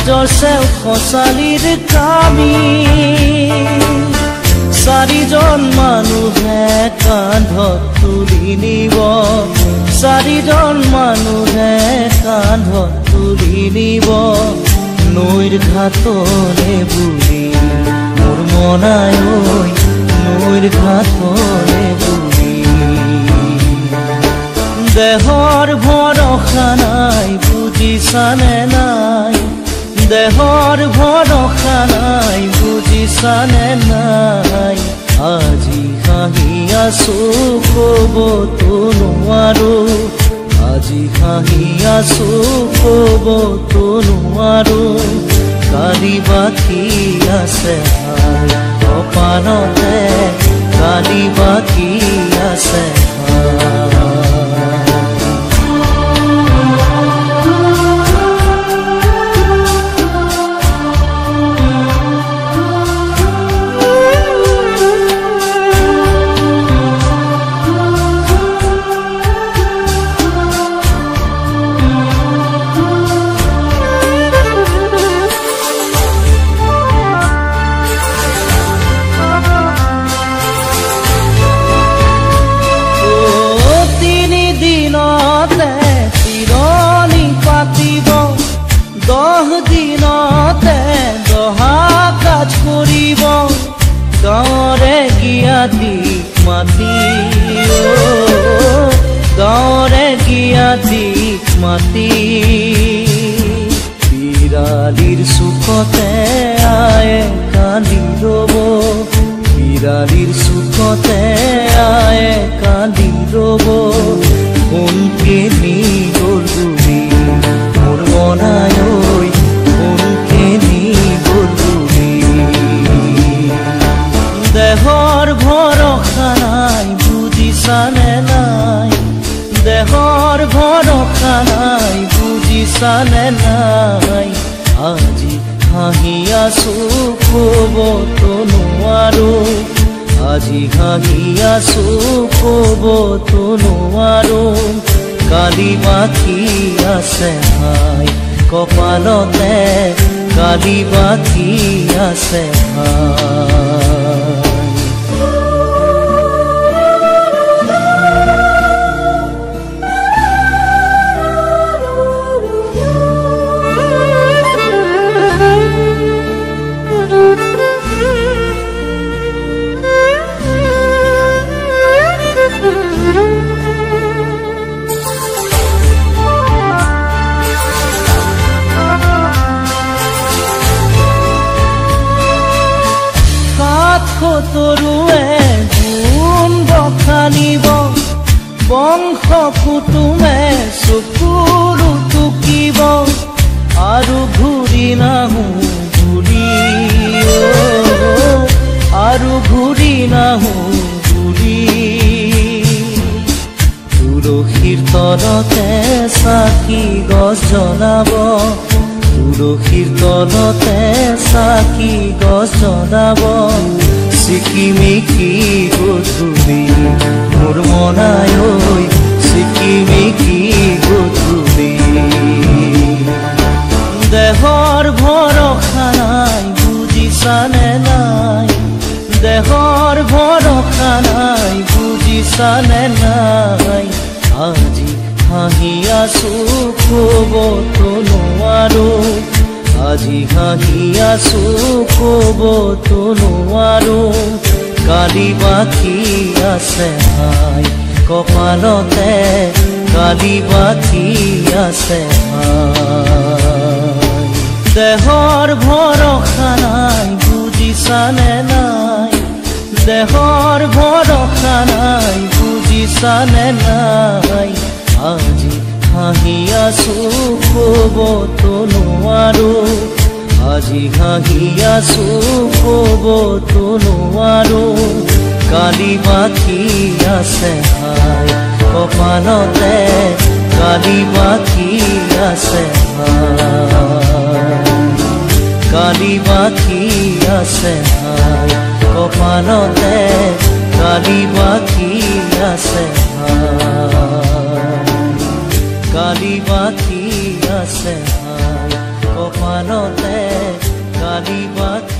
জৰচেও খচালিৰ কামি চাৰিজন মানুহে কান্ধত তুলি নিব চাৰিজন মানুহে কান্ধত তুলি নিব নৈৰ ঘাটলে বুলি মোৰ মনাই ঐ নৈৰ ঘাটলে বুলি দেহৰ ভৰসা নাই বুজিছানে নাই দেহৰ ভৰসা নাই বুজিছানে নাই আজি হাঁহি আছো ক'বতো নোৱাৰো আজি হাঁহি আছো ক'বতো নোৱাৰো কালি বাকী আছে হাই কপালতে কালি বাকী আছে গাঁৱৰে গিয়াতিক মাতি গাঁৱৰে গিয়াতিক মাতি বিৰালিৰ চুকতে আয়ে কান্দি ৰব বিৰালিৰ চুকতে আয়ে কান্দি ৰব কোনকে নি গ'ল বুলি মোৰ মনাই ঐ কোনকে নি গ'ল বুলি দেহৰ ভৰসা নাই বুজিছানে নাই দেহৰ ভৰসা নাই বুজিছানে নাই আজি হাঁহি আছো ক'বতো নোৱাৰো আজি হাঁহি আছো ক'বতো নোৱাৰো কালি বাকী আছে হাই কপালতে কালি বাকী আছে হাই তৰুৱে গুণ বখানিব বংশ কুটুমে চকুৰু টুকিব আৰু ঘূৰি নাহো বুলি আৰু ঘূৰি নাহো বুলি তুলসীৰ তলতে চাকি গছ জ্বলাব তুলসীৰ তলতে চাকি গছ জ্বলাব চিকিমিকি গধূলি মোৰ মনাই ঐ চিকিমিকি গধূলি দেহৰ ভৰসা নাই বুজিছানে নাই দেহৰ ভৰসা নাই বুজিছানে নাই আজি হাঁহি আছো ক'বতো নোৱাৰো আজি হাঁহি আছো ক'বতো নোৱাৰো কালি বাকী আছে হাই কপালতে কালি বাকী আছে হাই দেহৰ ভৰসা নাই বুজিছানে নাই দেহৰ ভৰসা নাই বুজিছানে নাই আজি হাঁহি আছো ক'বতো নোৱাৰো আজি হাঁহি আছো ক'বতো নোৱাৰো কালি বাকী আছে হাই কপালতে কালি বাকী আছে হাই কালি বাকী আছে হাই কপালতে কালি বাকী আছে হাই কালি বাকী আছে হাই কপালতে কালি বাকি